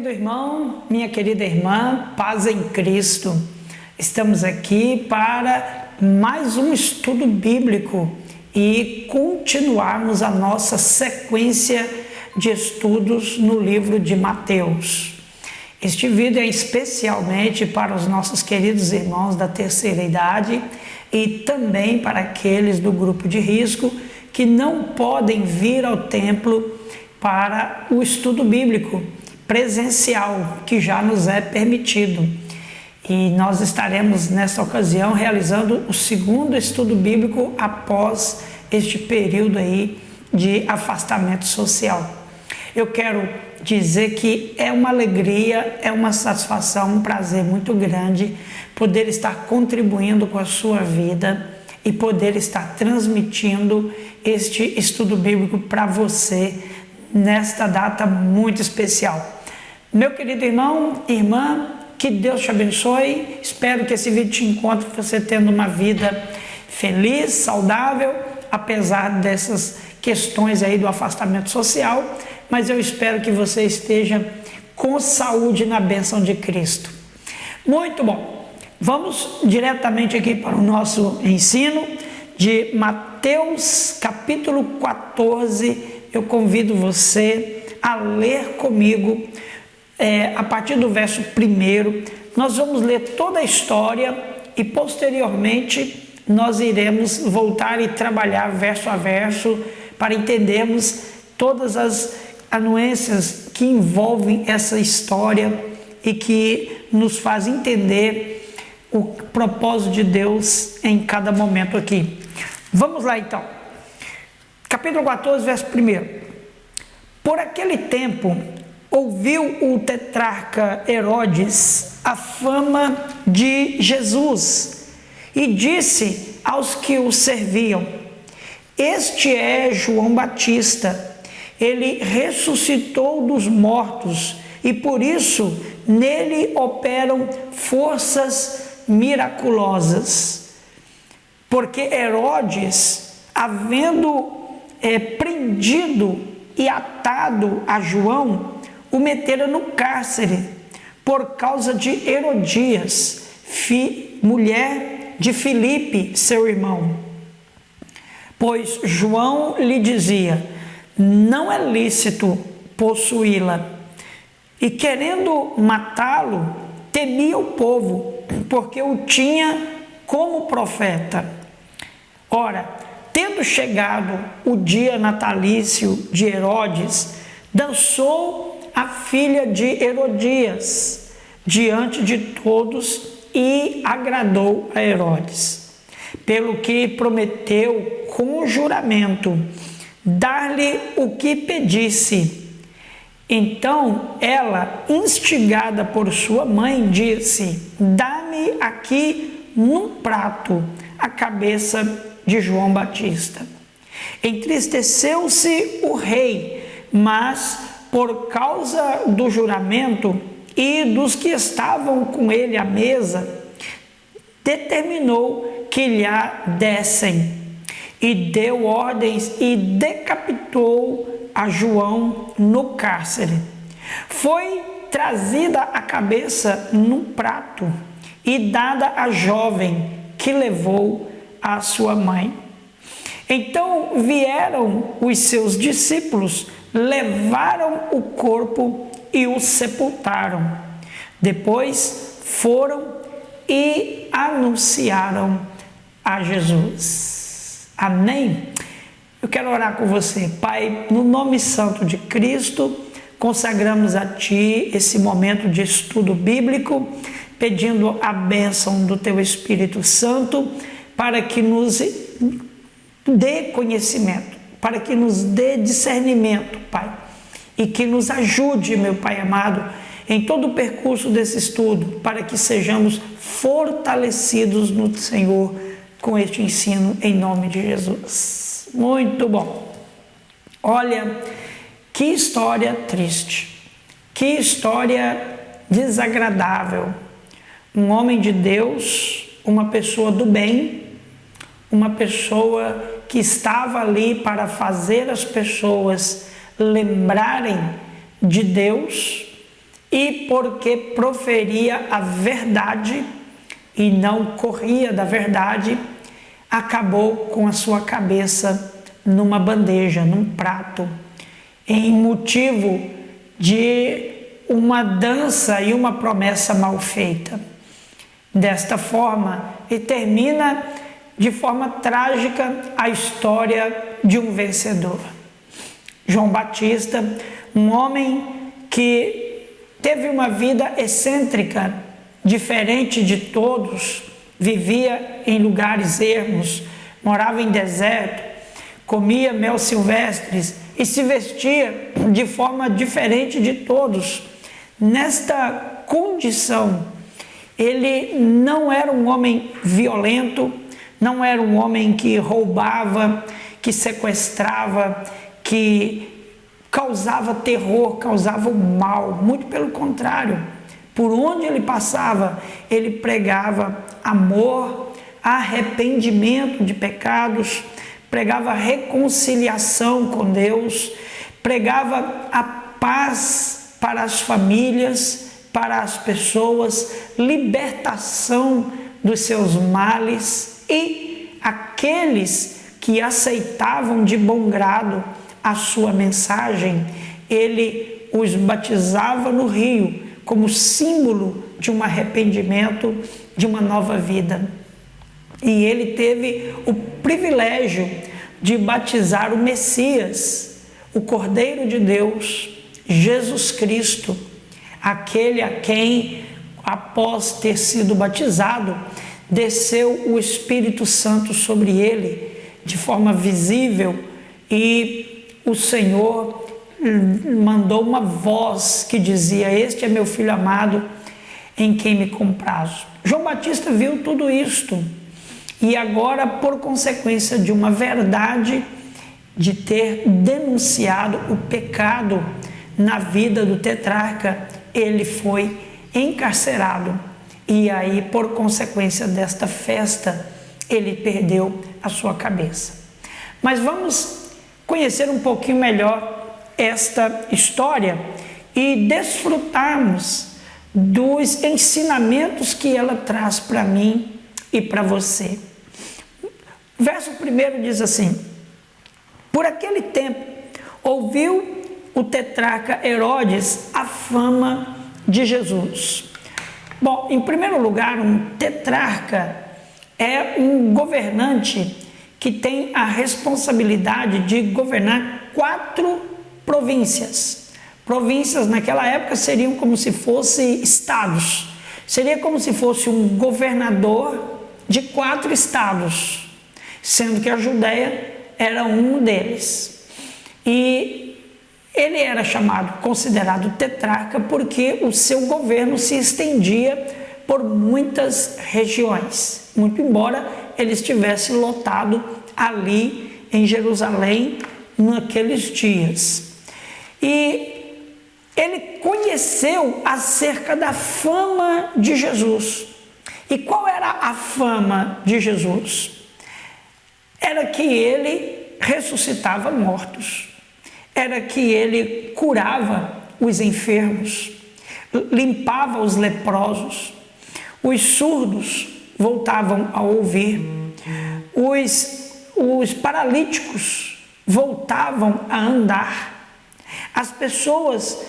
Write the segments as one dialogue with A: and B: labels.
A: querido irmão, minha querida irmã, paz em Cristo. Estamos aqui para mais um estudo bíblico e continuarmos a nossa sequência de estudos no livro de Mateus. Este vídeo é especialmente para os nossos queridos irmãos da terceira idade e também para aqueles do grupo de risco que não podem vir ao templo para o estudo bíblico presencial, que já nos é permitido. E nós estaremos nessa ocasião realizando o segundo estudo bíblico após este período aí de afastamento social. Eu quero dizer que é uma alegria, é uma satisfação, um prazer muito grande poder estar contribuindo com a sua vida e poder estar transmitindo este estudo bíblico para você nesta data muito especial. Meu querido irmão, irmã, que Deus te abençoe. Espero que esse vídeo te encontre você tendo uma vida feliz, saudável, apesar dessas questões aí do afastamento social, mas eu espero que você esteja com saúde na bênção de Cristo. Muito bom. Vamos diretamente aqui para o nosso ensino de Mateus capítulo 14. Eu convido você a ler comigo a partir do verso 1. Nós vamos ler toda a história e posteriormente nós iremos voltar e trabalhar verso a verso para entendermos todas as anuências que envolvem essa história e que nos faz entender o propósito de Deus em cada momento aqui. Vamos lá então. Capítulo 14, verso 1. Por aquele tempo, ouviu o tetrarca Herodes a fama de Jesus e disse aos que o serviam: este é João Batista, ele ressuscitou dos mortos e por isso nele operam forças miraculosas. Porque Herodes, havendo prendido e atado a João, o meteram no cárcere por causa de Herodias, mulher de Filipe, seu irmão. Pois João lhe dizia: não é lícito possuí-la. E querendo matá-lo, temia o povo, porque o tinha como profeta. Ora, tendo chegado o dia natalício de Herodes, dançou a filha de Herodias diante de todos e agradou a Herodes, pelo que prometeu com juramento dar-lhe o que pedisse. Então ela, instigada por sua mãe, disse: dá-me aqui num prato a cabeça de João Batista. Entristeceu-se o rei, mas por causa do juramento e dos que estavam com ele à mesa, determinou que lhe dessem, e deu ordens e decapitou a João no cárcere. Foi trazida a cabeça num prato e dada à jovem, que levou a sua mãe. Então vieram os seus discípulos, levaram o corpo e o sepultaram. Depois foram e anunciaram a Jesus. Amém? Eu quero orar com você. Pai, no nome santo de Cristo, consagramos a Ti esse momento de estudo bíblico, pedindo a bênção do Teu Espírito Santo para que nos dê conhecimento, para que nos dê discernimento, Pai, e que nos ajude, meu Pai amado, em todo o percurso desse estudo, para que sejamos fortalecidos no Senhor com este ensino, em nome de Jesus. Muito bom. Olha, que história triste, que história desagradável. Um homem de Deus, uma pessoa do bem, uma pessoa que estava ali para fazer as pessoas lembrarem de Deus, e porque proferia a verdade e não corria da verdade, acabou com a sua cabeça numa bandeja, num prato, em motivo de uma dança e uma promessa mal feita. Desta forma, e termina de forma trágica a história de um vencedor. João Batista, um homem que teve uma vida excêntrica, diferente de todos, vivia em lugares ermos, morava em deserto, comia mel silvestres e se vestia de forma diferente de todos. Nesta condição, ele não era um homem violento, não era um homem que roubava, que sequestrava, que causava terror, causava o mal. Muito pelo contrário, por onde ele passava, ele pregava amor, arrependimento de pecados, pregava reconciliação com Deus, pregava a paz para as famílias, para as pessoas, libertação dos seus males, e aqueles que aceitavam de bom grado a sua mensagem, ele os batizava no rio como símbolo de um arrependimento, de uma nova vida. E ele teve o privilégio de batizar o Messias, o Cordeiro de Deus, Jesus Cristo, aquele a quem, após ter sido batizado, desceu o Espírito Santo sobre ele de forma visível, e o Senhor mandou uma voz que dizia: "Este é meu filho amado, em quem me comprazo". João Batista viu tudo isto, e agora, por consequência de uma verdade, de ter denunciado o pecado na vida do tetrarca, ele foi encarcerado. E aí, por consequência desta festa, ele perdeu a sua cabeça. Mas vamos conhecer um pouquinho melhor esta história e desfrutarmos dos ensinamentos que ela traz para mim e para você. O verso 1 diz assim: por aquele tempo ouviu o tetrarca Herodes a fama de Jesus. Bom, em primeiro lugar, um tetrarca é um governante que tem a responsabilidade de governar 4 províncias. Províncias naquela época seriam como se fossem estados. Seria como se fosse um governador de 4 estados, sendo que a Judéia era um deles. E ele era considerado tetrarca porque o seu governo se estendia por muitas regiões, muito embora ele estivesse lotado ali em Jerusalém naqueles dias. E ele conheceu acerca da fama de Jesus. E qual era a fama de Jesus? Era que ele ressuscitava mortos, era que ele curava os enfermos, limpava os leprosos, os surdos voltavam a ouvir, os paralíticos voltavam a andar, as pessoas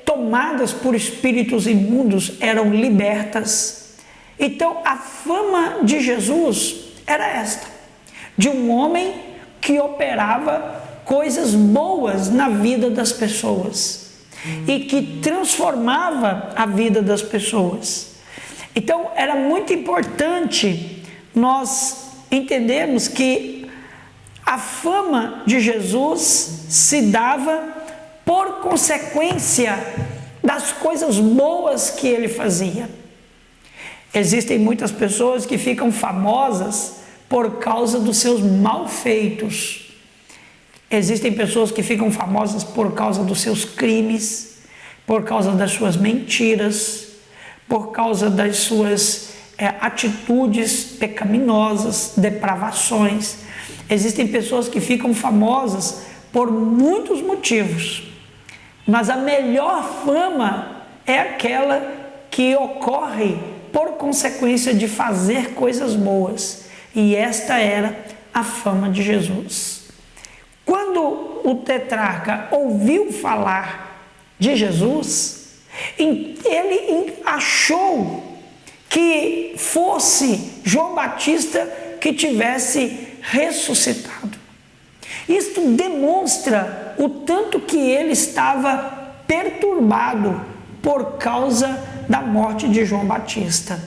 A: tomadas por espíritos imundos eram libertas. Então a fama de Jesus era esta, de um homem que operava coisas boas na vida das pessoas e que transformava a vida das pessoas. Então era muito importante nós entendermos que a fama de Jesus se dava por consequência das coisas boas que ele fazia. Existem muitas pessoas que ficam famosas por causa dos seus malfeitos. Existem pessoas que ficam famosas por causa dos seus crimes, por causa das suas mentiras, por causa das suas atitudes pecaminosas, depravações. Existem pessoas que ficam famosas por muitos motivos, Mas a melhor fama é aquela que ocorre por consequência de fazer coisas boas. E esta era a fama de Jesus. Quando o tetrarca ouviu falar de Jesus, ele achou que fosse João Batista que tivesse ressuscitado. Isto demonstra o tanto que ele estava perturbado por causa da morte de João Batista.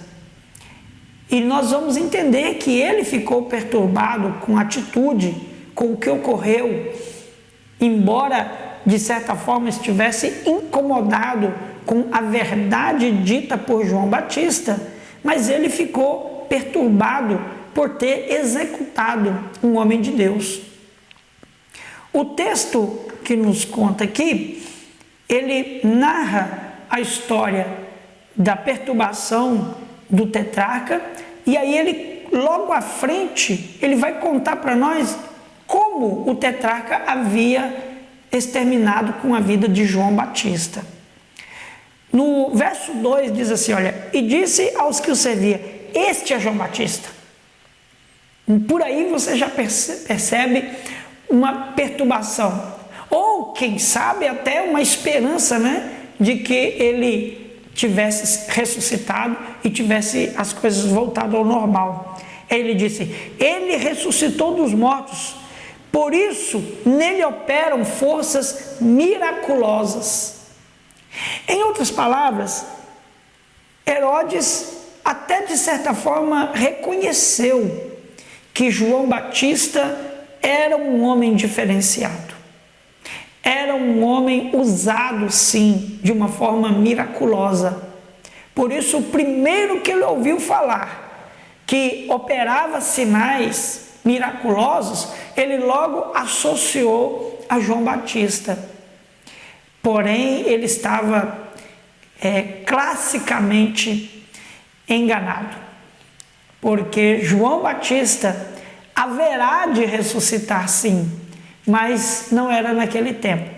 A: E nós vamos entender que ele ficou perturbado com a atitude, com o que ocorreu, embora de certa forma estivesse incomodado com a verdade dita por João Batista, mas ele ficou perturbado por ter executado um homem de Deus. O texto que nos conta aqui, ele narra a história da perturbação do tetrarca, e aí ele, logo à frente, ele vai contar para nós como o tetrarca havia exterminado com a vida de João Batista. No verso 2 diz assim, olha, e disse aos que o servia, este é João Batista. Por aí você já percebe uma perturbação, ou quem sabe até uma esperança, né, de que ele tivesse ressuscitado e tivesse as coisas voltado ao normal. Ele disse, ele ressuscitou dos mortos, por isso nele operam forças miraculosas. Em outras palavras, Herodes até de certa forma reconheceu que João Batista era um homem diferenciado. Era um homem usado, sim, de uma forma miraculosa. Por isso, o primeiro que ele ouviu falar que operava sinais miraculosos, ele logo associou a João Batista. Porém, ele estava classicamente enganado, porque João Batista haverá de ressuscitar sim, mas não era naquele tempo.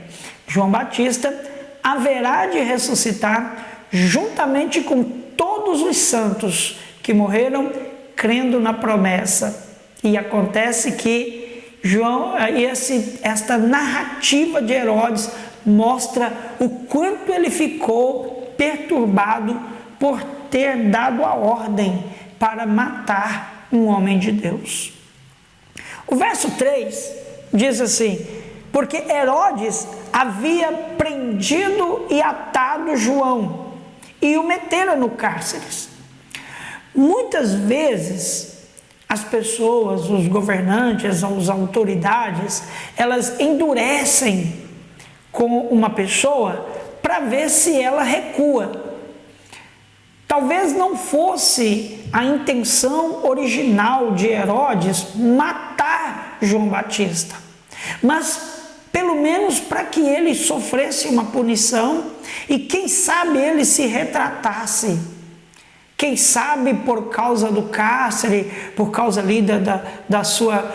A: João Batista haverá de ressuscitar juntamente com todos os santos que morreram crendo na promessa. E acontece que esta narrativa de Herodes mostra o quanto ele ficou perturbado por ter dado a ordem para matar um homem de Deus. O verso 3 diz assim, porque Herodes havia prendido e atado João e o metera no cárcere. Muitas vezes as pessoas, os governantes, as autoridades, elas endurecem com uma pessoa para ver se ela recua. Talvez não fosse a intenção original de Herodes matar João Batista, mas pelo menos para que ele sofresse uma punição e quem sabe ele se retratasse. Quem sabe por causa do cárcere, por causa ali da sua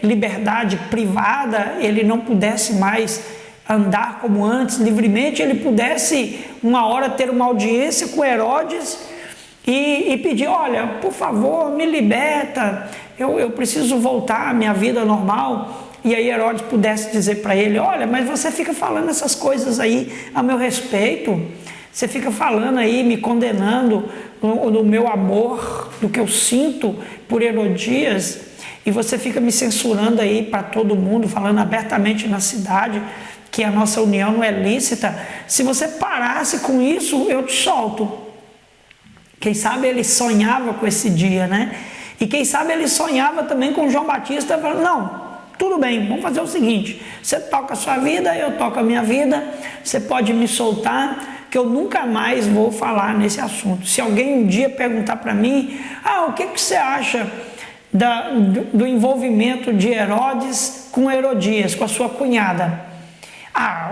A: liberdade privada, ele não pudesse mais andar como antes, livremente, ele pudesse uma hora ter uma audiência com Herodes e pedir, olha, por favor, me liberta, eu preciso voltar à minha vida normal. E aí Herodes pudesse dizer para ele, olha, mas você fica falando essas coisas aí a meu respeito, você fica falando aí, me condenando no meu amor, do que eu sinto por Herodias, e você fica me censurando aí para todo mundo, falando abertamente na cidade que a nossa união não é lícita. Se você parasse com isso, eu te solto. Quem sabe ele sonhava com esse dia, né? E quem sabe ele sonhava também com João Batista, falando, não, tudo bem, vamos fazer o seguinte, você toca a sua vida, eu toco a minha vida, você pode me soltar, que eu nunca mais vou falar nesse assunto. Se alguém um dia perguntar para mim, o que você acha do envolvimento de Herodes com Herodias, com a sua cunhada?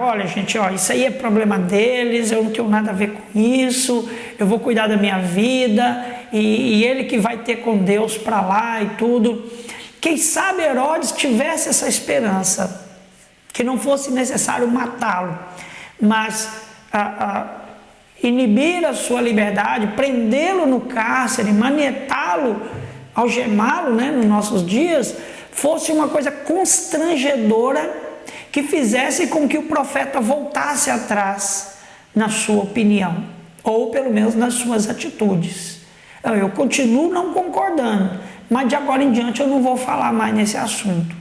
A: Olha gente, isso aí é problema deles, eu não tenho nada a ver com isso, eu vou cuidar da minha vida, e ele que vai ter com Deus para lá e tudo. Quem sabe Herodes tivesse essa esperança, que não fosse necessário matá-lo. mas inibir a sua liberdade, prendê-lo no cárcere, manietá-lo, algemá-lo, né, nos nossos dias, fosse uma coisa constrangedora que fizesse com que o profeta voltasse atrás na sua opinião, ou pelo menos nas suas atitudes. Eu continuo não concordando, mas de agora em diante eu não vou falar mais nesse assunto.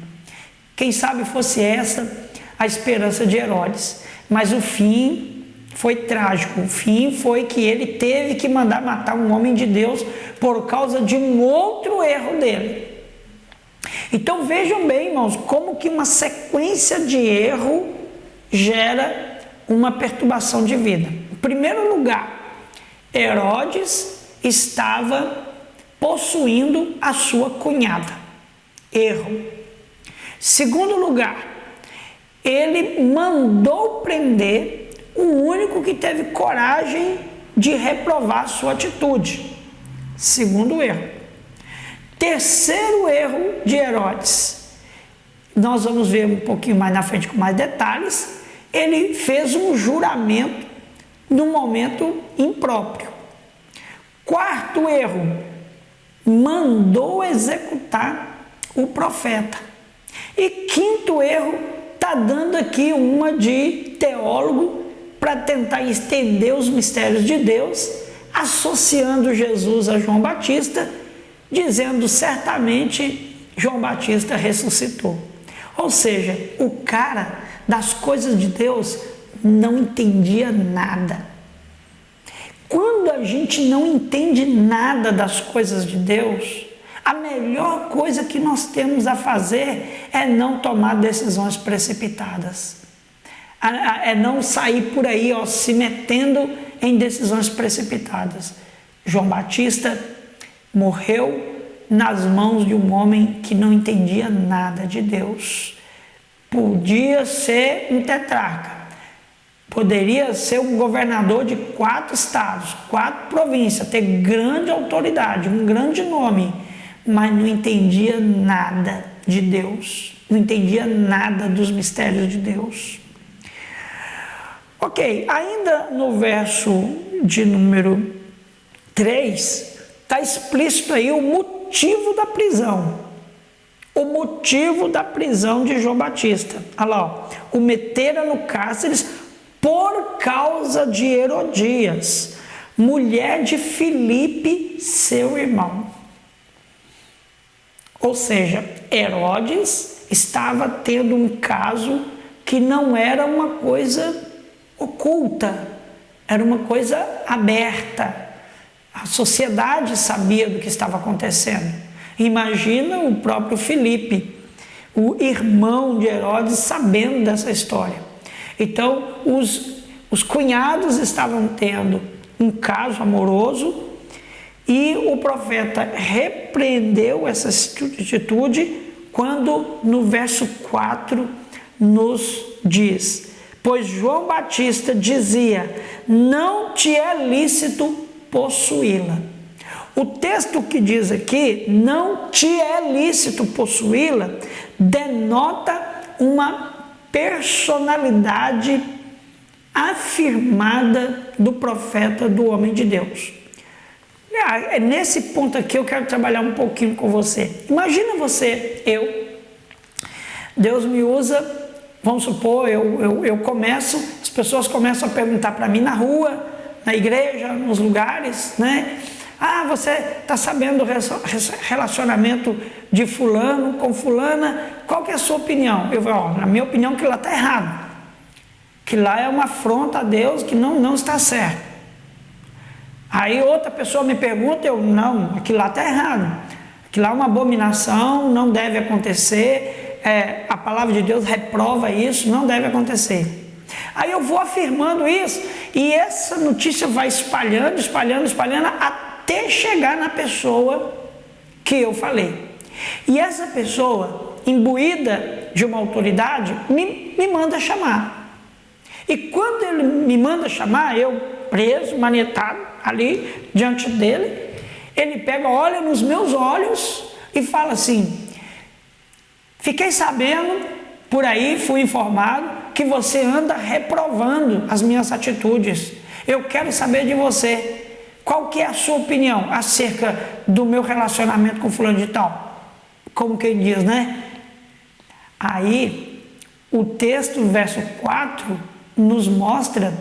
A: Quem sabe fosse essa a esperança de Herodes, mas o fim foi trágico. O fim foi que ele teve que mandar matar um homem de Deus por causa de um outro erro dele. Então vejam bem, irmãos, como que uma sequência de erro gera uma perturbação de vida. Em primeiro lugar, Herodes estava possuindo a sua cunhada. Erro. Segundo lugar, ele mandou prender o único que teve coragem de reprovar sua atitude. Segundo erro. Terceiro erro de Herodes, nós vamos ver um pouquinho mais na frente com mais detalhes, ele fez um juramento num momento impróprio. Quarto erro, mandou executar o profeta. E quinto erro, está dando aqui uma de teólogo para tentar estender os mistérios de Deus, associando Jesus a João Batista, dizendo certamente João Batista ressuscitou. Ou seja, o cara das coisas de Deus não entendia nada. Quando a gente não entende nada das coisas de Deus, a melhor coisa que nós temos a fazer é não tomar decisões precipitadas. É não sair por aí se metendo em decisões precipitadas. João Batista morreu nas mãos de um homem que não entendia nada de Deus. Podia ser um tetrarca, poderia ser um governador de 4 estados, 4 províncias, ter grande autoridade, um grande nome, mas não entendia nada de Deus, não entendia nada dos mistérios de Deus. Ok, ainda no verso de número 3, está explícito aí o motivo da prisão. O motivo da prisão de João Batista. Olha lá, o meteram no cárcere por causa de Herodias, mulher de Filipe, seu irmão. Ou seja, Herodes estava tendo um caso que não era uma coisa oculta, era uma coisa aberta. A sociedade sabia do que estava acontecendo. Imagina o próprio Filipe, o irmão de Herodes, sabendo dessa história. Então, os cunhados estavam tendo um caso amoroso e o profeta repreendeu essa atitude quando no verso 4 nos diz: pois João Batista dizia, não te é lícito possuí-la. O texto que diz aqui, não te é lícito possuí-la, denota uma personalidade afirmada do profeta, do homem de Deus. É nesse ponto aqui eu quero trabalhar um pouquinho com você. Imagina você, Deus me usa, vamos supor, eu começo, as pessoas começam a perguntar para mim na rua, na igreja, nos lugares, né? Ah, você está sabendo do relacionamento de fulano com fulana, qual que é a sua opinião? Eu falo, na minha opinião que lá está errado, que lá é uma afronta a Deus, que não está certo. Aí outra pessoa me pergunta, não, aquilo lá está errado, aquilo lá é uma abominação, não deve acontecer, a palavra de Deus reprova isso, não deve acontecer. Aí eu vou afirmando isso, e essa notícia vai espalhando, até chegar na pessoa que eu falei. E essa pessoa, imbuída de uma autoridade, me manda chamar. E quando ele me manda chamar, eu preso, manietado, ali diante dele, ele pega, olha nos meus olhos e fala assim: fiquei sabendo Por aí fui informado que você anda reprovando as minhas atitudes. Eu quero saber de você. Qual que é a sua opinião acerca do meu relacionamento com fulano de tal? Como quem diz, né? Aí, o texto, verso 4, nos mostra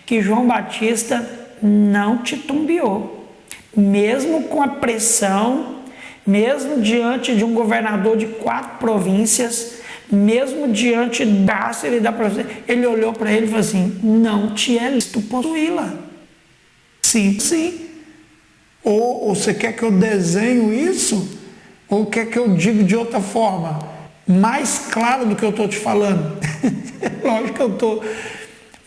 A: que João Batista não titubeou. Mesmo com a pressão, mesmo diante de um governador de 4 províncias, mesmo diante da província, ele olhou para ele e falou assim: não te é lícito possuí-la.
B: Sim, sim. Ou você quer que eu desenho isso? Ou quer que eu diga de outra forma? Mais claro do que eu estou te falando? Lógico que eu estou.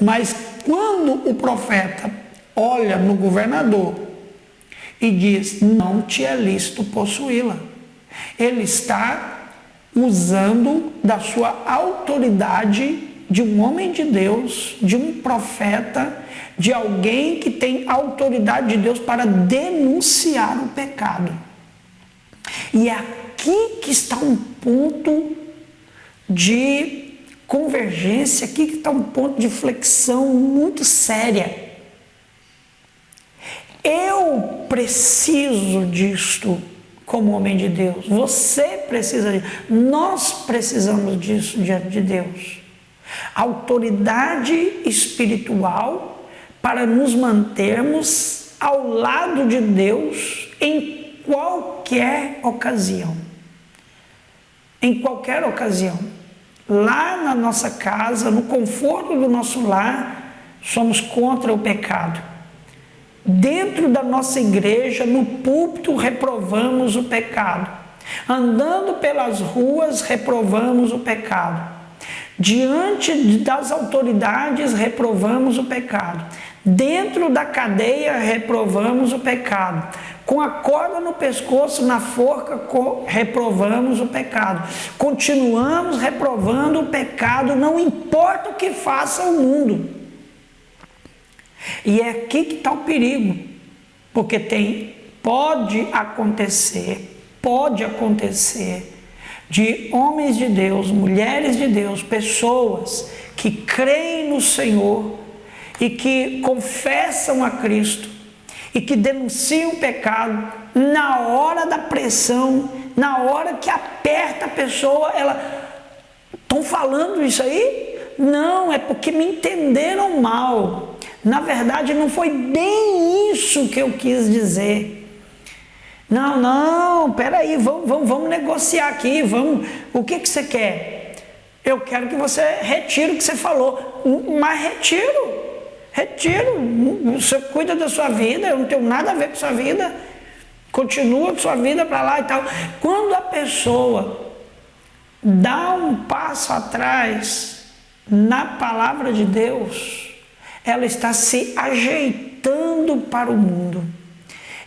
B: Mas quando o profeta olha no governador e diz: não te é lícito possuí-la, ele está usando da sua autoridade de um homem de Deus, de um profeta, de alguém que tem autoridade de Deus para denunciar o pecado. E é aqui que está um ponto de convergência, aqui que está um ponto de flexão muito séria. Eu preciso disto como homem de Deus, você precisa disso, nós precisamos disso diante de Deus. Autoridade espiritual para nos mantermos ao lado de Deus em qualquer ocasião. Em qualquer ocasião. Lá na nossa casa, no conforto do nosso lar, somos contra o pecado. Dentro da nossa igreja, no púlpito, reprovamos o pecado. Andando pelas ruas, reprovamos o pecado. Diante das autoridades, reprovamos o pecado. Dentro da cadeia, reprovamos o pecado. Com a corda no pescoço, na forca, reprovamos o pecado. Continuamos reprovando o pecado, não importa o que faça o mundo. E é aqui que está o perigo, porque pode acontecer de homens de Deus, mulheres de Deus, pessoas que creem no Senhor e que confessam a Cristo e que denunciam o pecado, na hora da pressão, na hora que aperta a pessoa, estão falando isso aí? Não, é porque me entenderam mal. Na verdade, não foi bem isso que eu quis dizer. Não, peraí, vamos negociar aqui, o que você quer? Eu quero que você retire o que você falou, mas retiro, você cuida da sua vida, eu não tenho nada a ver com sua vida, continua sua vida para lá e tal. Quando a pessoa dá um passo atrás na palavra de Deus, ela está se ajeitando para o mundo.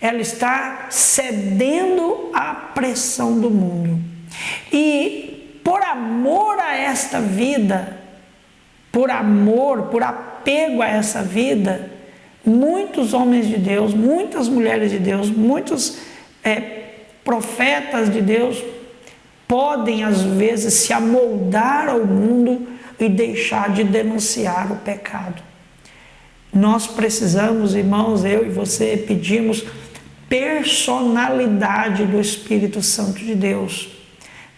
B: Ela está cedendo à pressão do mundo. E por amor a esta vida, por apego a essa vida, muitos homens de Deus, muitas mulheres de Deus, muitos profetas de Deus podem às vezes se amoldar ao mundo e deixar de denunciar o pecado. Nós precisamos, irmãos, eu e você, pedimos personalidade do Espírito Santo de Deus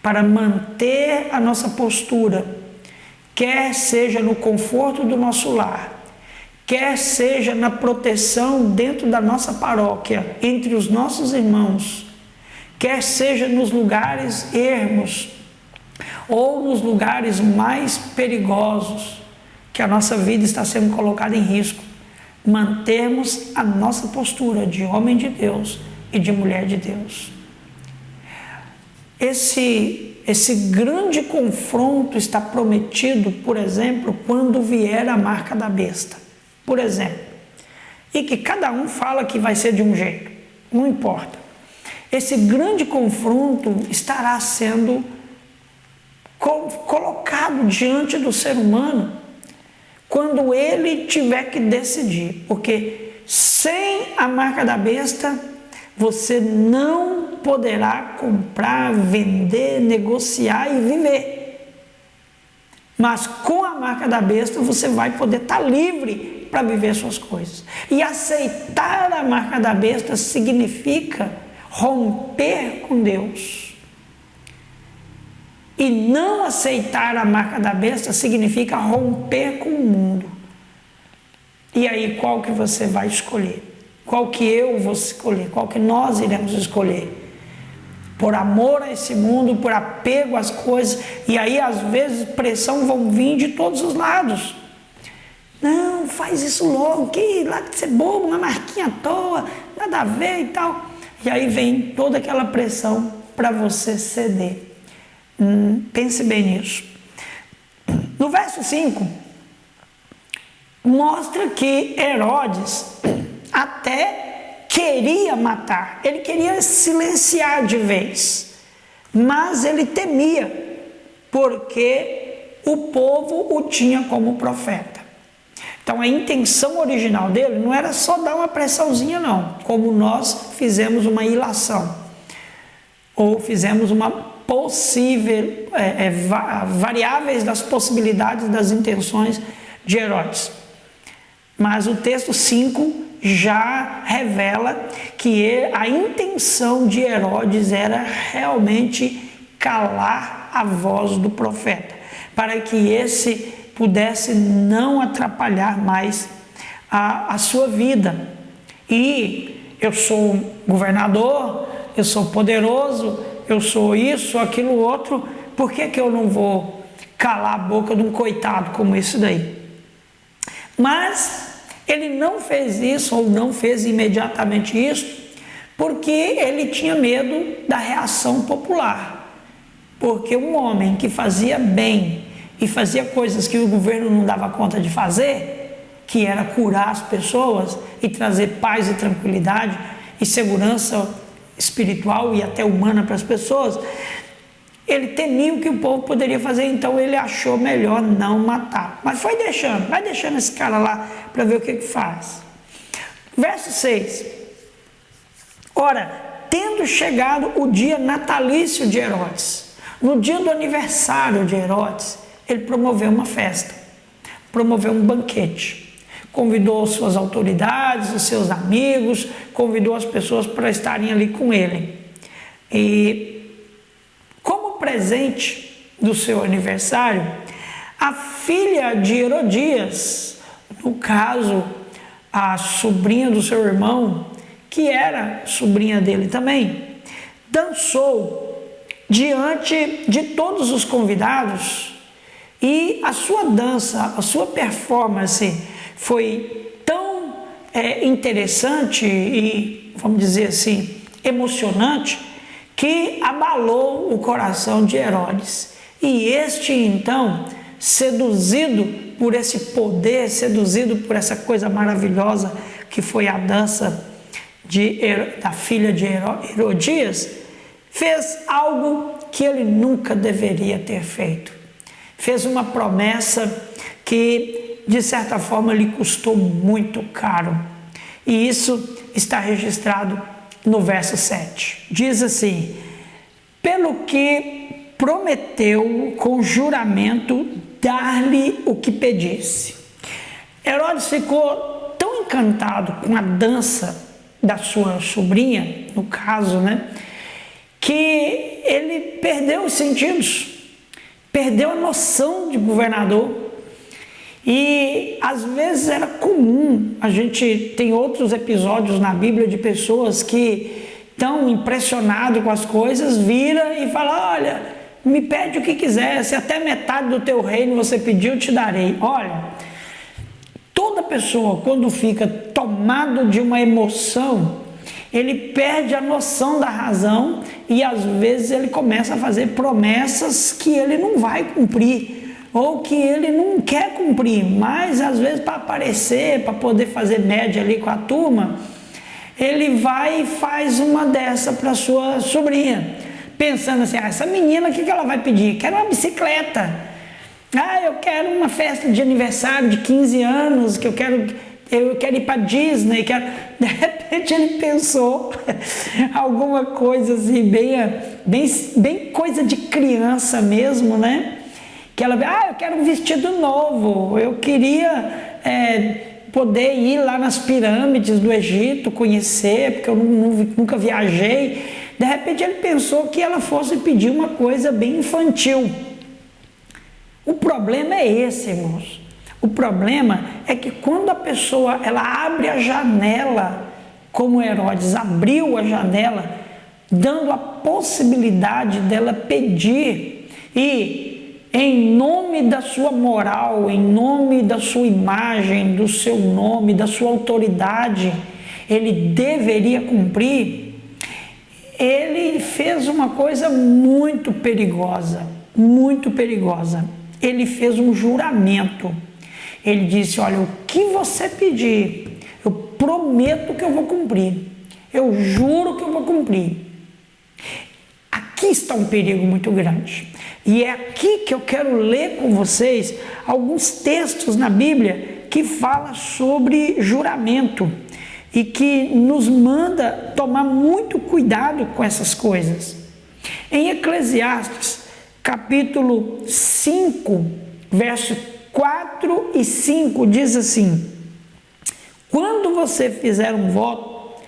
B: para manter a nossa postura, quer seja no conforto do nosso lar, quer seja na proteção dentro da nossa paróquia, entre os nossos irmãos, quer seja nos lugares ermos ou nos lugares mais perigosos, que a nossa vida está sendo colocada em risco, mantermos a nossa postura de homem de Deus e de mulher de Deus. Esse grande confronto está prometido, por exemplo, quando vier a marca da besta, por exemplo, e que cada um fala que vai ser de um jeito, não importa. Esse grande confronto estará sendo colocado diante do ser humano quando ele tiver que decidir, porque sem a marca da besta você não poderá comprar, vender, negociar e viver.
A: Mas com a marca da besta você vai poder estar livre para viver suas coisas. E aceitar a marca da besta significa romper com Deus. E não aceitar a marca da besta significa romper com o mundo. E aí, qual que você vai escolher? Qual que eu vou escolher? Qual que nós iremos escolher? Por amor a esse mundo, por apego às coisas. E aí, às vezes, pressão vão vir de todos os lados. Não, faz isso logo, que lá de ser bobo, uma marquinha à toa, nada a ver e tal. E aí vem toda aquela pressão para você ceder. Pense bem nisso. No verso 5, mostra que Herodes até queria matar, ele queria silenciar de vez, mas ele temia, porque o povo o tinha como profeta. Então a intenção original dele não era só dar uma pressãozinha não, como nós fizemos uma ilação, ou fizemos uma possível, variáveis das possibilidades das intenções de Herodes. Mas o texto 5 já revela que a intenção de Herodes era realmente calar a voz do profeta, para que esse pudesse não atrapalhar mais a sua vida. E eu sou governador, eu sou poderoso, eu sou isso, aquilo, outro, por que eu não vou calar a boca de um coitado como esse daí? Mas ele não fez isso, ou não fez imediatamente isso, porque ele tinha medo da reação popular. Porque um homem que fazia bem e fazia coisas que o governo não dava conta de fazer, que era curar as pessoas e trazer paz e tranquilidade e segurança espiritual e até humana para as pessoas, ele temia o que o povo poderia fazer, então ele achou melhor não matar. Mas vai deixando esse cara lá para ver o que faz. Verso 6. Ora, tendo chegado o dia natalício de Herodes, no dia do aniversário de Herodes, ele promoveu uma festa, promoveu um banquete. Convidou suas autoridades, os seus amigos, convidou as pessoas para estarem ali com ele. E como presente do seu aniversário, a filha de Herodias, no caso, a sobrinha do seu irmão, que era sobrinha dele também, dançou diante de todos os convidados, e a sua dança, a sua performance foi tão interessante e, vamos dizer assim, emocionante, que abalou o coração de Herodes. E este, então, seduzido por esse poder, seduzido por essa coisa maravilhosa que foi a dança da filha de Herodias, fez algo que ele nunca deveria ter feito. Fez uma promessa que, de certa forma, lhe custou muito caro. E isso está registrado no verso 7. Diz assim: pelo que prometeu com juramento dar-lhe o que pedisse. Herodes ficou tão encantado com a dança da sua sobrinha, no caso, que ele perdeu os sentidos, perdeu a noção de governador. E às vezes era comum, a gente tem outros episódios na Bíblia de pessoas que estão impressionados com as coisas, vira e fala: olha, me pede o que quiser, se até metade do teu reino você pediu, eu te darei. Olha, toda pessoa, quando fica tomado de uma emoção, ele perde a noção da razão e às vezes ele começa a fazer promessas que ele não vai cumprir, ou que ele não quer cumprir, mas às vezes para aparecer, para poder fazer média ali com a turma, ele vai e faz uma dessa para sua sobrinha, pensando assim: essa menina, o que ela vai pedir? Quero uma bicicleta. Eu quero uma festa de aniversário de 15 anos, que eu quero ir para Disney, De repente ele pensou alguma coisa assim, bem coisa de criança mesmo, que ela, eu quero um vestido novo, eu queria poder ir lá nas pirâmides do Egito, conhecer, porque eu nunca viajei. De repente ele pensou que ela fosse pedir uma coisa bem infantil. O problema é esse, irmãos. O problema é que quando a pessoa ela abre a janela, como Herodes abriu a janela, dando a possibilidade dela pedir, e em nome da sua moral, em nome da sua imagem, do seu nome, da sua autoridade, ele deveria cumprir, ele fez uma coisa muito perigosa, muito perigosa. Ele fez um juramento. Ele disse, olha, o que você pedir, eu prometo que eu vou cumprir. Eu juro que eu vou cumprir. Aqui está um perigo muito grande. E é aqui que eu quero ler com vocês alguns textos na Bíblia que falam sobre juramento e que nos manda tomar muito cuidado com essas coisas. Em Eclesiastes, capítulo 5, verso 4 e 5, diz assim: quando você fizer um voto,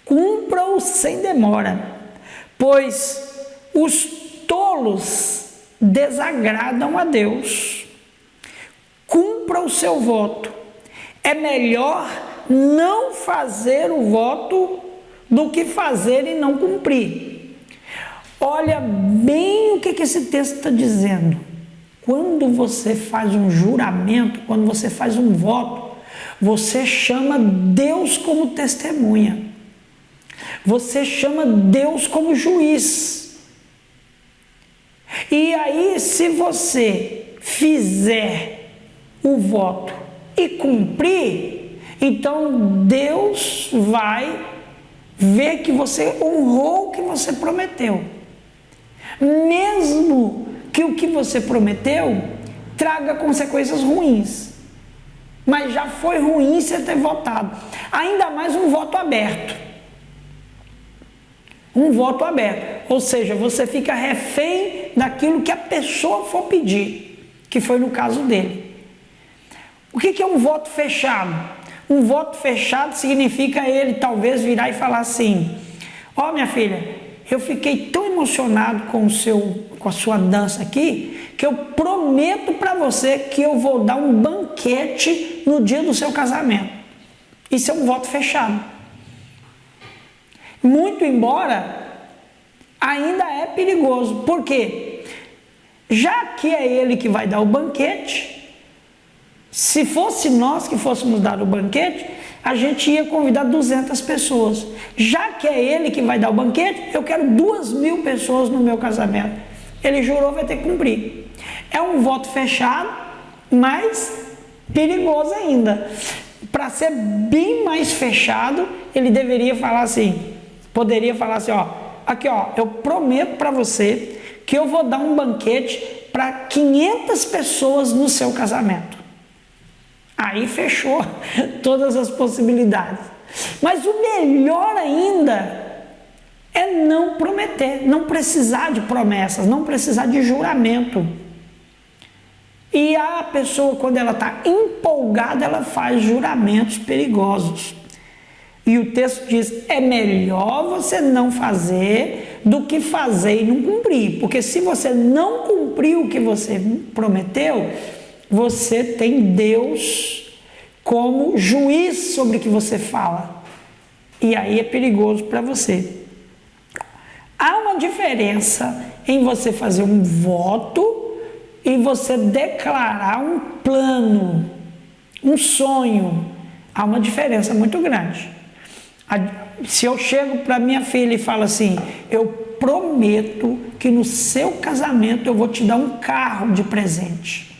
A: cumpra-o sem demora, pois os tolos desagradam a Deus. Cumpra o seu voto. É melhor não fazer o voto do que fazer e não cumprir. Olha bem o que esse texto está dizendo. Quando você faz um juramento, quando você faz um voto, você chama Deus como testemunha. Você chama Deus como juiz. E aí, se você fizer o voto e cumprir, então Deus vai ver que você honrou o que você prometeu. Mesmo que o que você prometeu traga consequências ruins. Mas já foi ruim você ter votado. Ainda mais um voto aberto. Um voto aberto. Ou seja, você fica refém daquilo que a pessoa for pedir, que foi no caso dele. O que é um voto fechado? Um voto fechado significa ele talvez virar e falar assim: ó, minha filha, eu fiquei tão emocionado com a sua dança aqui, que eu prometo para você que eu vou dar um banquete no dia do seu casamento. Isso é um voto fechado. Muito embora ainda é perigoso. Por quê? Já que é ele que vai dar o banquete, se fosse nós que fôssemos dar o banquete, a gente ia convidar 200 pessoas. Já que é ele que vai dar o banquete, eu quero 2.000 pessoas no meu casamento. Ele jurou, vai ter que cumprir. É um voto fechado, mas perigoso ainda. Para ser bem mais fechado, ele deveria falar assim, poderia falar assim, ó, aqui ó, eu prometo para você que eu vou dar um banquete para 500 pessoas no seu casamento. Aí fechou todas as possibilidades. Mas o melhor ainda é não prometer, não precisar de promessas, não precisar de juramento. E a pessoa, quando ela está empolgada, ela faz juramentos perigosos. E o texto diz, é melhor você não fazer do que fazer e não cumprir. Porque se você não cumprir o que você prometeu, você tem Deus como juiz sobre o que você fala. E aí é perigoso para você. Há uma diferença em você fazer um voto e você declarar um plano, um sonho. Há uma diferença muito grande. Se eu chego para minha filha e falo assim, eu prometo que no seu casamento eu vou te dar um carro de presente.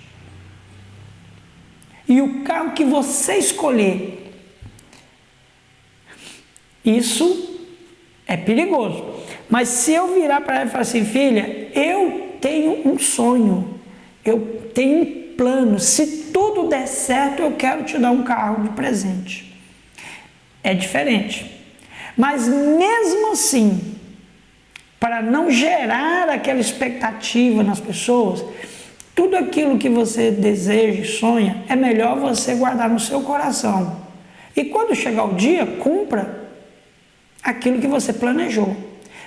A: E o carro que você escolher, isso é perigoso. Mas se eu virar para ela e falar assim, filha, eu tenho um sonho, eu tenho um plano, se tudo der certo, eu quero te dar um carro de presente. É diferente. Mas mesmo assim, para não gerar aquela expectativa nas pessoas, Tudo aquilo que você deseja e sonha, é melhor você guardar no seu coração. E quando chegar o dia, cumpra aquilo que você planejou.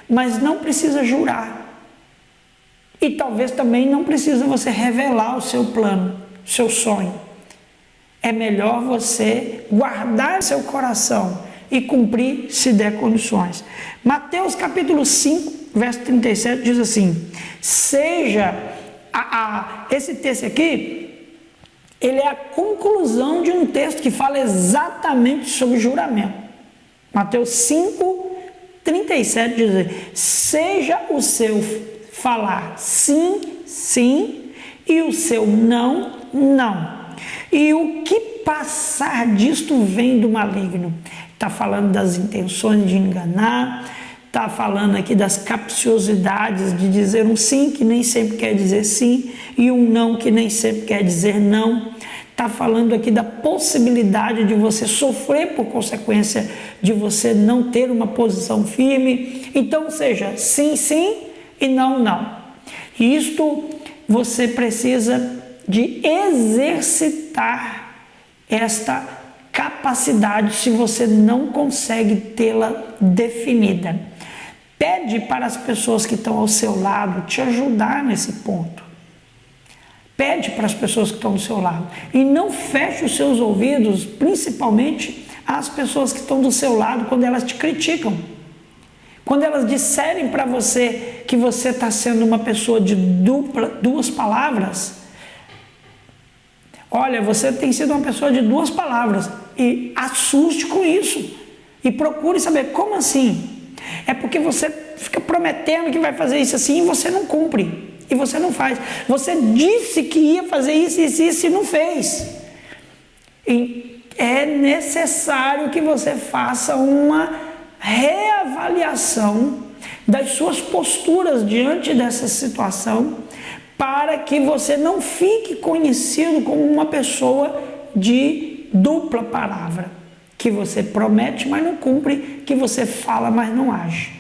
A: Mas não precisa jurar. E talvez também não precisa você revelar o seu plano, o seu sonho. É melhor você guardar seu coração e cumprir se der condições. Mateus capítulo 5, verso 37 diz assim: esse texto aqui, ele é a conclusão de um texto que fala exatamente sobre juramento. Mateus 5, 37 diz assim: seja o seu falar sim, sim, e o seu não, não. E o que passar disto vem do maligno. Está falando das intenções de enganar, está falando aqui das capciosidades de dizer um sim que nem sempre quer dizer sim, e um não que nem sempre quer dizer não. Está falando aqui da possibilidade de você sofrer por consequência de você não ter uma posição firme. Então, seja sim, sim e não, não. E isto você precisa de exercitar esta capacidade se você não consegue tê-la definida. Pede para as pessoas que estão ao seu lado te ajudar nesse ponto. Pede para as pessoas que estão do seu lado. E não feche os seus ouvidos, principalmente às pessoas que estão do seu lado, quando elas te criticam. Quando elas disserem para você que você está sendo uma pessoa de duas palavras, olha, você tem sido uma pessoa de duas palavras, e assuste com isso. E procure saber, como assim? É porque você fica prometendo que vai fazer isso assim e você não cumpre. E você não faz. Você disse que ia fazer isso, isso, isso e não fez. E é necessário que você faça uma reavaliação das suas posturas diante dessa situação, para que você não fique conhecido como uma pessoa de dupla palavra, que você promete, mas não cumpre, que você fala, mas não age.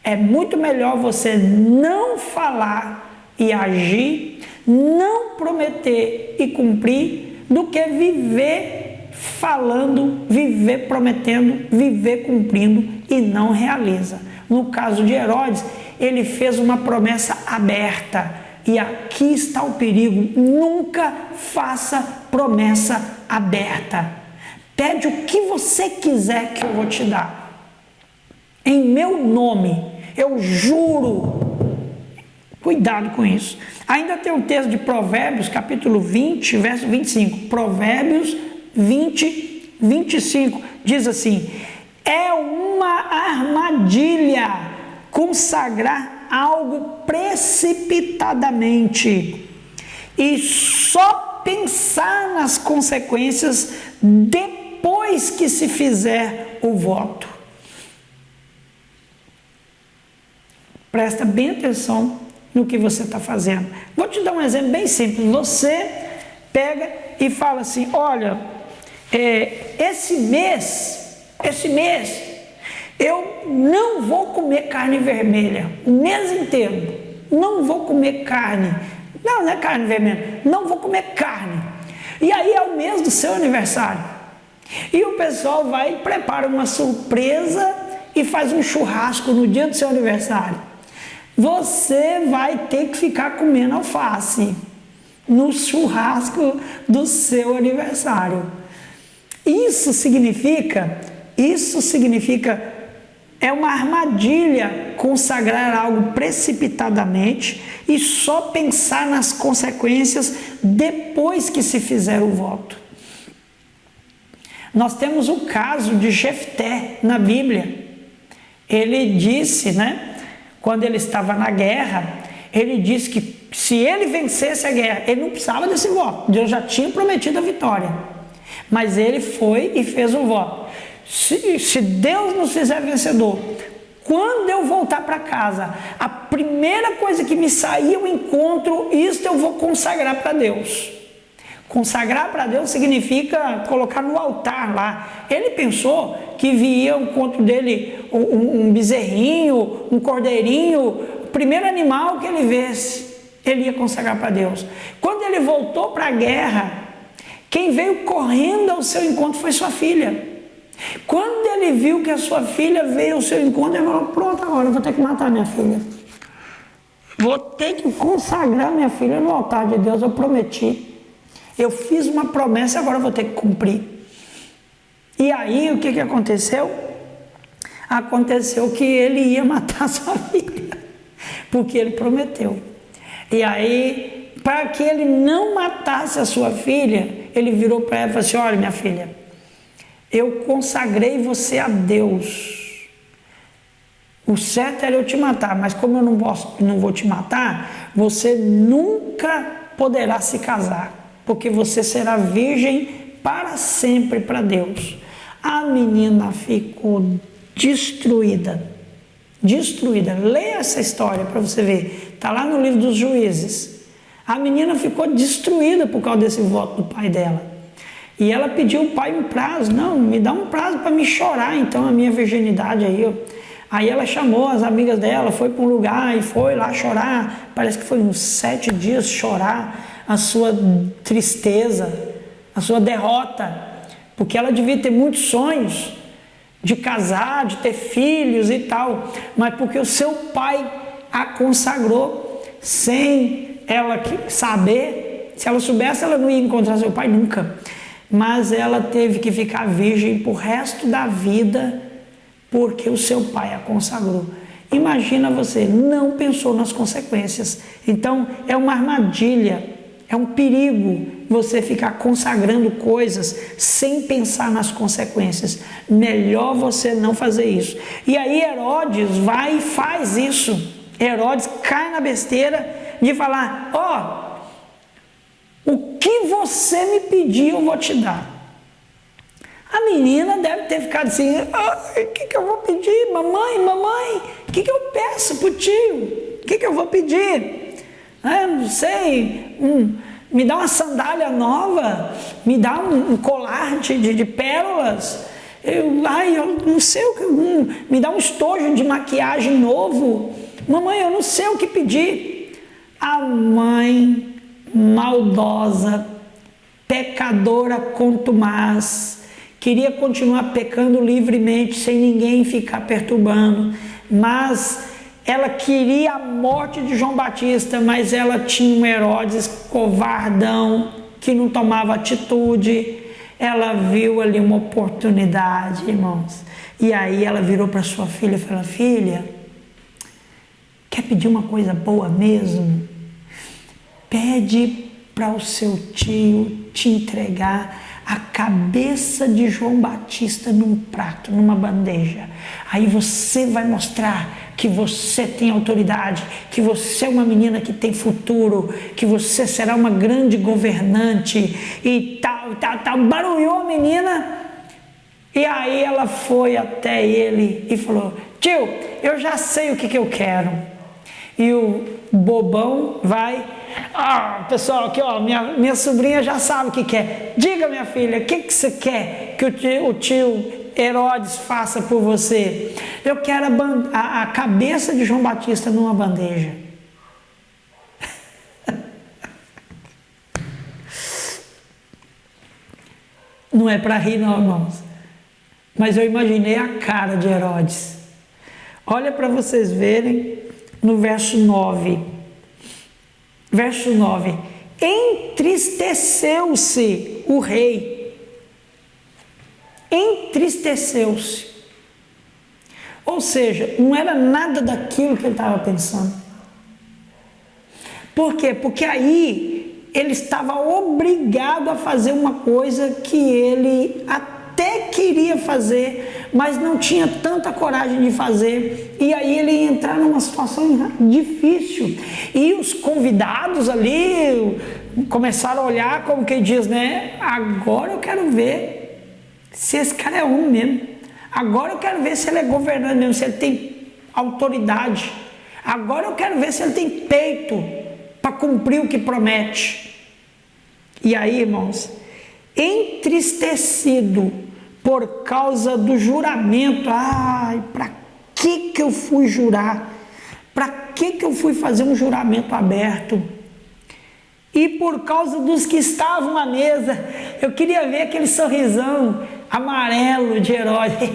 A: É muito melhor você não falar e agir, não prometer e cumprir, do que viver falando, viver prometendo, viver cumprindo e não realiza. No caso de Herodes, ele fez uma promessa aberta. E aqui está o perigo: nunca faça promessa aberta. Pede o que você quiser que eu vou te dar. Em meu nome, eu juro. Cuidado com isso. Ainda tem um texto de Provérbios, capítulo 20, verso 25. Provérbios 20, 25. Diz assim: é uma armadilha consagrar algo precipitadamente e só pensar nas consequências depois que se fizer o voto. Presta bem atenção no que você está fazendo. Vou te dar um exemplo bem simples. Você pega e fala assim: olha, esse mês eu não vou comer carne vermelha o mês inteiro. Não vou comer carne. Não é carne vermelha. Não vou comer carne. E aí é o mês do seu aniversário. E o pessoal vai e prepara uma surpresa e faz um churrasco no dia do seu aniversário. Você vai ter que ficar comendo alface no churrasco do seu aniversário. Isso significa, é uma armadilha consagrar algo precipitadamente e só pensar nas consequências depois que se fizer o voto. Nós temos o caso de Jefté na Bíblia. Ele disse, quando ele estava na guerra, ele disse que se ele vencesse a guerra, ele não precisava desse voto. Deus já tinha prometido a vitória. Mas ele foi e fez o voto. Se Deus nos fizer vencedor, quando eu voltar para casa, a primeira coisa que me sair ao encontro, isso eu vou consagrar para Deus. Consagrar para Deus significa colocar no altar lá. Ele pensou que via ao encontro dele um bezerrinho, um cordeirinho, o primeiro animal que ele visse. ele ia consagrar para Deus. Quando ele voltou para a guerra, quem veio correndo ao seu encontro foi sua filha. Quando ele viu que a sua filha veio ao seu encontro, ele falou: pronto, agora eu vou ter que matar minha filha. Vou ter que consagrar minha filha no altar de Deus, eu prometi. Eu fiz uma promessa, agora eu vou ter que cumprir. E aí, o que aconteceu? Aconteceu que ele ia matar sua filha, porque ele prometeu. E aí, para que ele não matasse a sua filha, ele virou para ela e falou assim: olha, minha filha, eu consagrei você a Deus. O certo era eu te matar, mas como eu não vou te matar, você nunca poderá se casar, porque você será virgem para sempre para Deus. A menina ficou destruída. Leia essa história para você ver. Está lá no livro dos Juízes. A menina ficou destruída por causa desse voto do pai dela. E ela pediu ao pai um prazo. Não, me dá um prazo para me chorar então a minha virginidade aí. Aí ela chamou as amigas dela, foi para um lugar e foi lá chorar. Parece que foi uns 7 dias chorar a sua tristeza, a sua derrota. Porque ela devia ter muitos sonhos de casar, de ter filhos e tal. Mas porque o seu pai a consagrou sem ela saber. Se ela soubesse, ela não ia encontrar seu pai nunca. Mas ela teve que ficar virgem pro resto da vida, porque o seu pai a consagrou. Imagina você, não pensou nas consequências. Então é uma armadilha, é um perigo você ficar consagrando coisas sem pensar nas consequências. Melhor você não fazer isso. E aí Herodes vai e faz isso. Herodes cai na besteira de falar: o que você me pedir eu vou te dar. A menina deve ter ficado assim: o que eu vou pedir? Mamãe, o que eu peço pro tio? O que eu vou pedir? Não sei, me dá uma sandália nova, me dá um colar de pérolas, eu não sei o que, me dá um estojo de maquiagem novo. Mamãe, eu não sei o que pedir. A mãe maldosa, pecadora contumaz, queria continuar pecando livremente, sem ninguém ficar perturbando, mas ela queria a morte de João Batista, mas ela tinha um Herodes covardão, que não tomava atitude. Ela viu ali uma oportunidade, irmãos, e aí ela virou para sua filha e falou: filha, quer pedir uma coisa boa mesmo? Pede para o seu tio te entregar a cabeça de João Batista num prato, numa bandeja. Aí você vai mostrar que você tem autoridade, que você é uma menina que tem futuro, que você será uma grande governante e tal. Barulhou a menina. E aí ela foi até ele e falou: tio, eu já sei o que eu quero. E o bobão vai: pessoal, aqui minha sobrinha já sabe o que quer. Diga, minha filha, o que você quer que o tio Herodes faça por você? Eu quero a cabeça de João Batista numa bandeja. Não é para rir não, irmãos, mas eu imaginei a cara de Herodes. Olha para vocês verem no verso 9. Verso 9: entristeceu-se o rei. Entristeceu-se. Ou seja, não era nada daquilo que ele estava pensando. Por quê? Porque aí ele estava obrigado a fazer uma coisa que ele até queria fazer, mas não tinha tanta coragem de fazer. E aí ele ia entrar numa situação difícil. E os convidados ali começaram a olhar como que diz, né? Agora eu quero ver se esse cara é um mesmo. Agora eu quero ver se ele é governante mesmo, se ele tem autoridade. Agora eu quero ver se ele tem peito para cumprir o que promete. E aí, irmãos, entristecido por causa do juramento. Para que eu fui jurar? Para que eu fui fazer um juramento aberto? E por causa dos que estavam à mesa, eu queria ver aquele sorrisão amarelo de Herodes.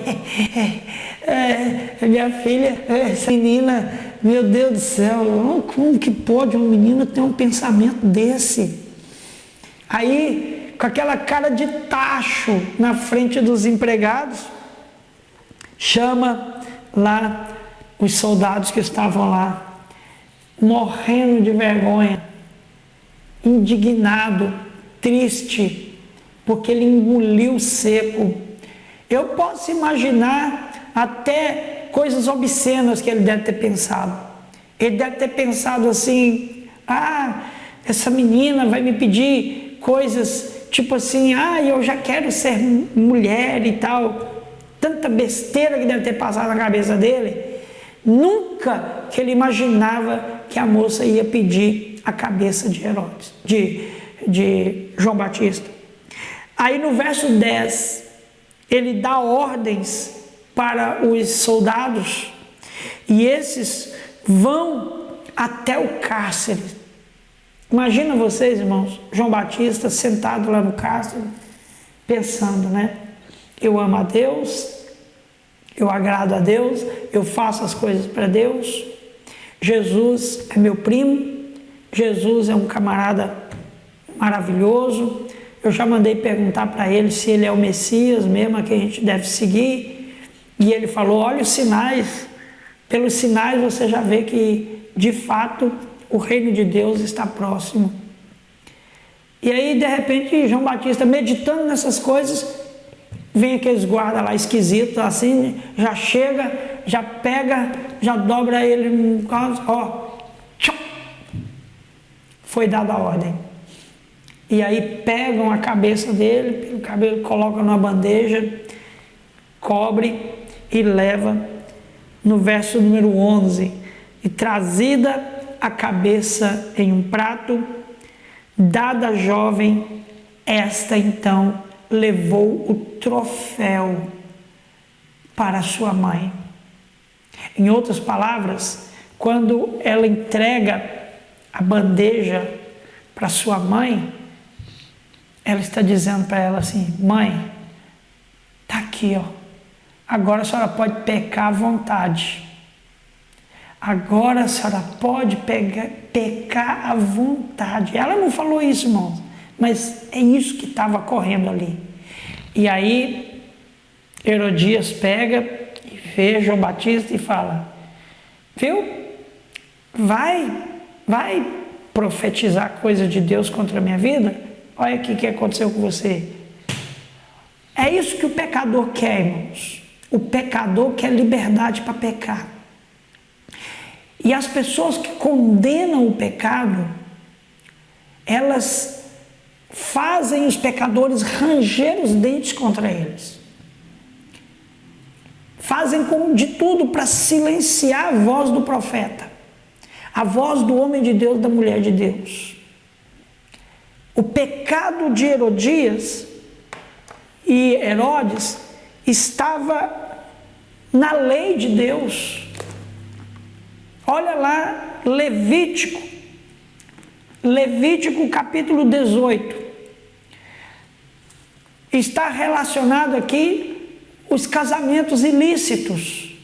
A: Minha filha, essa menina, meu Deus do céu, como que pode um menino ter um pensamento desse? Aí, com aquela cara de tacho na frente dos empregados, chama lá os soldados que estavam lá, morrendo de vergonha, indignado, triste, porque ele engoliu seco. Eu posso imaginar até coisas obscenas que ele deve ter pensado. Ele deve ter pensado assim: essa menina vai me pedir coisas tipo assim, eu já quero ser mulher e tal. Tanta besteira que deve ter passado na cabeça dele. Nunca que ele imaginava que a moça ia pedir a cabeça de Herodes, de João Batista. Aí no verso 10, ele dá ordens para os soldados e esses vão até o cárcere. Imagina vocês, irmãos, João Batista sentado lá no cárcere, pensando, né? Eu amo a Deus, eu agrado a Deus, eu faço as coisas para Deus. Jesus é meu primo, Jesus é um camarada maravilhoso. Eu já mandei perguntar para ele se ele é o Messias mesmo, a quem a gente deve seguir. E ele falou: olha os sinais, pelos sinais você já vê que de fato o reino de Deus está próximo. E aí de repente João Batista, meditando nessas coisas, vem aqueles guardas lá esquisitos assim, já chega, já pega, já dobra ele no caso, foi dada a ordem. E aí pegam a cabeça dele, pelo cabelo, colocam numa bandeja, cobre e leva. No verso número 11, e trazida a cabeça em um prato, dada a jovem, esta então levou o troféu para sua mãe. Em outras palavras, quando ela entrega a bandeja para sua mãe, ela está dizendo para ela assim: mãe, está aqui, agora a senhora pode pecar à vontade. Agora a senhora pode pecar à vontade. Ela não falou isso, irmãos, mas é isso que estava correndo ali. E aí Herodias pega e vê João Batista e fala: viu? Vai profetizar coisa de Deus contra a minha vida? Olha aqui o que aconteceu com você. É isso que o pecador quer, irmãos. O pecador quer liberdade para pecar. E as pessoas que condenam o pecado, elas fazem os pecadores ranger os dentes contra eles. Fazem de tudo para silenciar a voz do profeta, a voz do homem de Deus, da mulher de Deus. O pecado de Herodias e Herodes estava na lei de Deus. Olha lá, Levítico capítulo 18. Está relacionado aqui os casamentos ilícitos,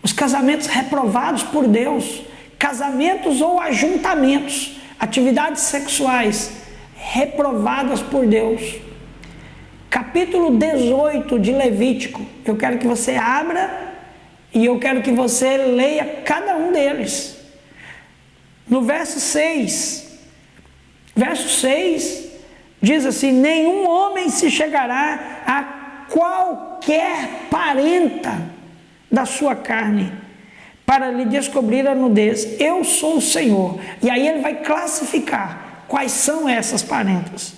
A: os casamentos reprovados por Deus, casamentos ou ajuntamentos, atividades sexuais reprovadas por Deus. Capítulo 18 de Levítico, eu quero que você abra e eu quero que você leia cada um deles. No verso 6 diz assim: nenhum homem se chegará a qualquer parenta da sua carne para lhe descobrir a nudez. Eu sou o Senhor. E aí ele vai classificar quais são essas parentas.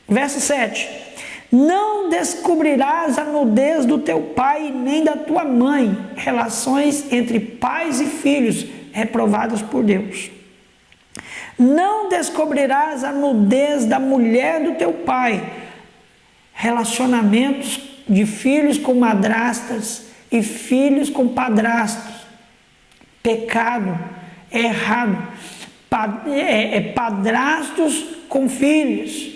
A: Verso 7: não descobrirás a nudez do teu pai nem da tua mãe, relações entre pais e filhos reprovadas por Deus. Não descobrirás a nudez da mulher do teu pai, relacionamentos de filhos com madrastas e filhos com padrastos. Pecado, é errado. Padrastos com filhos,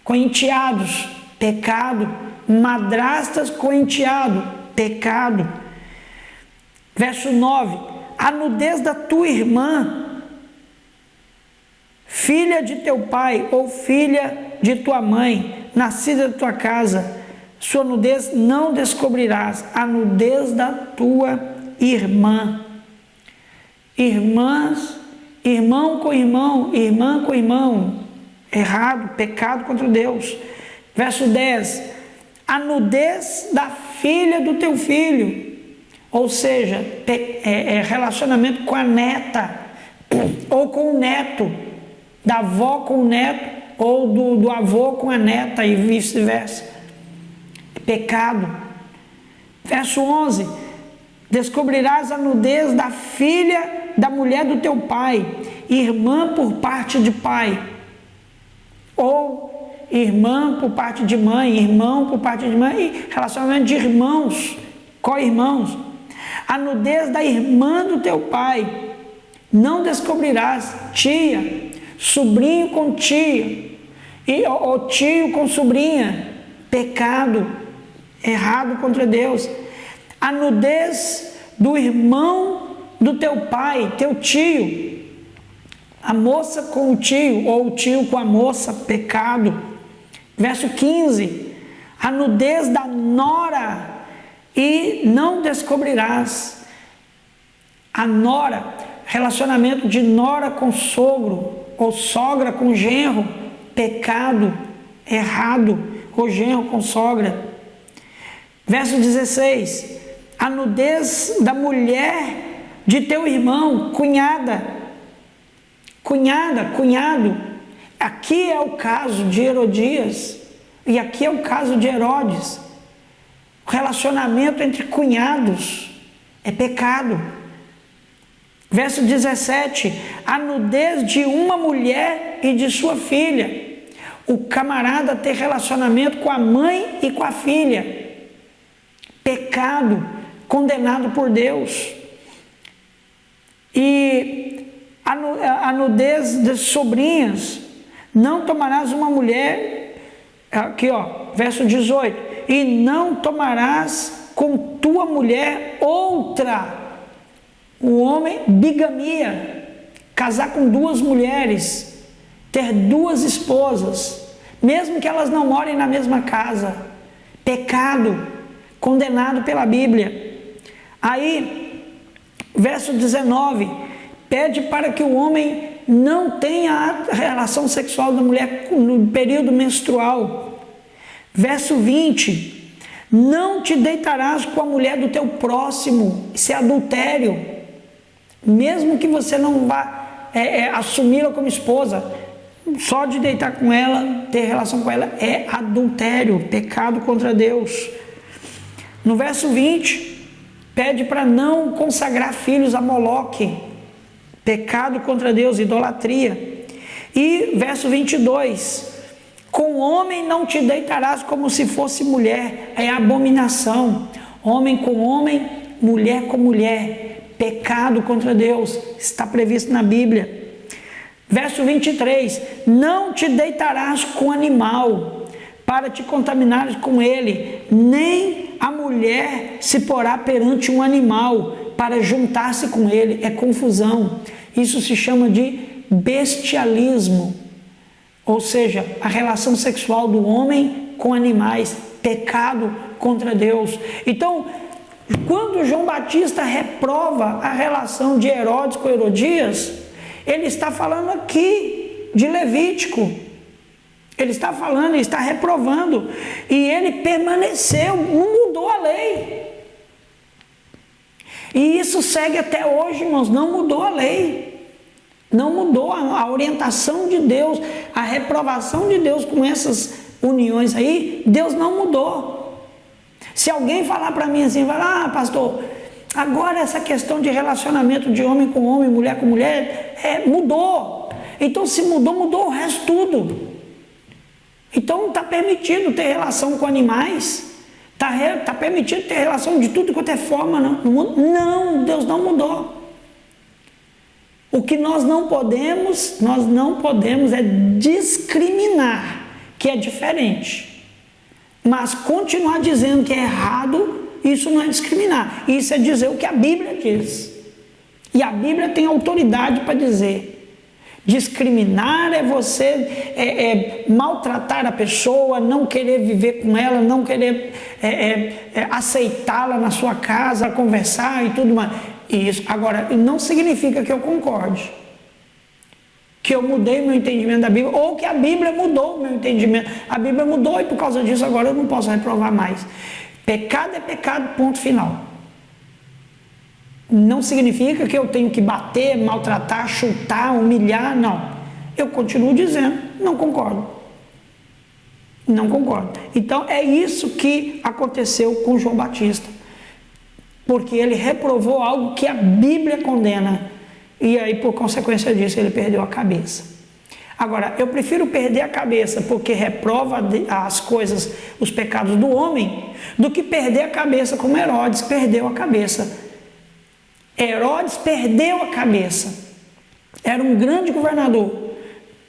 A: com enteados, pecado. Madrastas com enteado, pecado. Verso 9: a nudez da tua irmã, filha de teu pai ou filha de tua mãe, nascida da tua casa, sua nudez não descobrirás. A nudez da tua irmã. Irmãs, irmão com irmão, irmã com irmão, errado, pecado contra Deus. Verso 10: a nudez da filha do teu filho, ou seja, relacionamento com a neta, ou com o neto, da avó com o neto, ou do avô com a neta, e vice-versa. Pecado. Verso 11: descobrirás a nudez da filha da mulher do teu pai, irmã por parte de pai, ou irmã por parte de mãe, irmão por parte de mãe, e relacionamento de irmãos, co-irmãos. A nudez da irmã do teu pai não descobrirás. Tia, sobrinho com tia, ou tio com sobrinha, pecado, errado contra Deus. A nudez do irmão do teu pai, teu tio, a moça com o tio, ou o tio com a moça, pecado. Verso 15: a nudez da nora, e não descobrirás. A nora, relacionamento de nora com sogro, ou sogra com genro, pecado, errado, ou genro com sogra. Verso 16: a nudez da mulher de teu irmão, cunhada, cunhado. Aqui é o caso de Herodias, e aqui é o caso de Herodes. O relacionamento entre cunhados é pecado. Verso 17: a nudez de uma mulher e de sua filha. O camarada ter relacionamento com a mãe e com a filha. Pecado, condenado por Deus. E a nudez das sobrinhas. Não tomarás uma mulher, aqui ó, verso 18: e não tomarás com tua mulher outra. O homem, bigamia, casar com duas mulheres, ter duas esposas, mesmo que elas não morem na mesma casa, pecado, condenado pela Bíblia. Aí, verso 19, pede para que o homem não tenha a relação sexual da mulher no período menstrual. Verso 20: não te deitarás com a mulher do teu próximo. Isso é adultério. Mesmo que você não vá assumi-la como esposa, só de deitar com ela, ter relação com ela, é adultério, pecado contra Deus. No verso 20, pede para não consagrar filhos a Moloque, pecado contra Deus, idolatria. E verso 22, com homem não te deitarás como se fosse mulher, é abominação. Homem com homem, mulher com mulher, pecado contra Deus, está previsto na Bíblia. Verso 23, não te deitarás com animal, para te contaminares com ele, nem a mulher se porá perante um animal, para juntar-se com ele, é confusão. Isso se chama de bestialismo, ou seja, a relação sexual do homem com animais, pecado contra Deus. Então, quando João Batista reprova a relação de Herodes com Herodias, ele está falando aqui de Levítico. Ele está falando, ele está reprovando. E ele permaneceu, não mudou a lei. E isso segue até hoje, irmãos, não mudou a lei. Não mudou a orientação de Deus, a reprovação de Deus com essas uniões aí, Deus não mudou. Se alguém falar para mim assim, falar, pastor, agora essa questão de relacionamento de homem com homem, mulher com mulher, mudou. Então se mudou, mudou o resto tudo. Então está permitido ter relação com animais, está permitido ter relação de tudo quanto é forma, não, Deus não mudou. O que nós não podemos é discriminar, que é diferente. Mas continuar dizendo que é errado, isso não é discriminar. Isso é dizer o que a Bíblia diz. E a Bíblia tem autoridade para dizer. Discriminar é você maltratar a pessoa, não querer viver com ela, não querer aceitá-la na sua casa, conversar e tudo mais. Isso. Agora, não significa que eu concorde, que eu mudei meu entendimento da Bíblia, ou que a Bíblia mudou o meu entendimento. A Bíblia mudou e por causa disso agora eu não posso reprovar mais. Pecado é pecado, ponto final. Não significa que eu tenho que bater, maltratar, chutar, humilhar, não. Eu continuo dizendo, não concordo. Não concordo. Então é isso que aconteceu com João Batista. Porque ele reprovou algo que a Bíblia condena. E aí, por consequência disso, ele perdeu a cabeça. Agora, eu prefiro perder a cabeça porque reprova as coisas, os pecados do homem, do que perder a cabeça como Herodes perdeu a cabeça. Herodes perdeu a cabeça. Era um grande governador,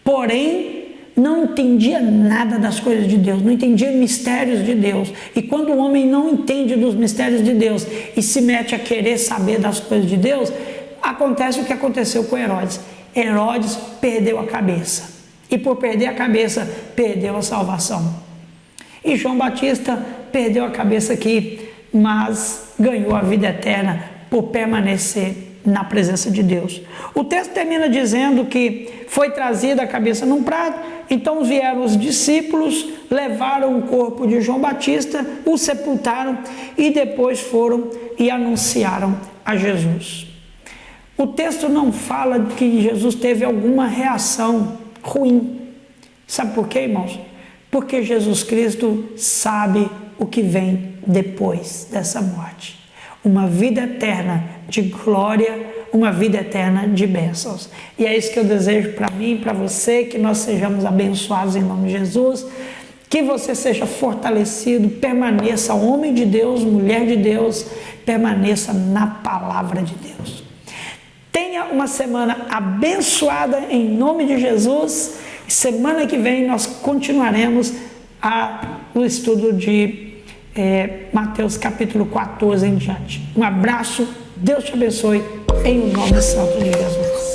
A: porém não entendia nada das coisas de Deus, não entendia mistérios de Deus. E quando o homem não entende dos mistérios de Deus e se mete a querer saber das coisas de Deus, acontece o que aconteceu com Herodes. Herodes perdeu a cabeça. E por perder a cabeça, perdeu a salvação. E João Batista perdeu a cabeça aqui, mas ganhou a vida eterna por permanecer na presença de Deus. O texto termina dizendo que foi trazida a cabeça num prato, então vieram os discípulos, levaram o corpo de João Batista, o sepultaram e depois foram e anunciaram a Jesus. O texto não fala que Jesus teve alguma reação ruim. Sabe por quê, irmãos? Porque Jesus Cristo sabe o que vem depois dessa morte. Uma vida eterna de glória, uma vida eterna de bênçãos. E é isso que eu desejo para mim, para você, que nós sejamos abençoados em nome de Jesus, que você seja fortalecido, permaneça homem de Deus, mulher de Deus, permaneça na palavra de Deus. Tenha uma semana abençoada em nome de Jesus. Semana que vem nós continuaremos o estudo de Mateus capítulo 14 em diante. Um abraço, Deus te abençoe, em nome santo de Jesus.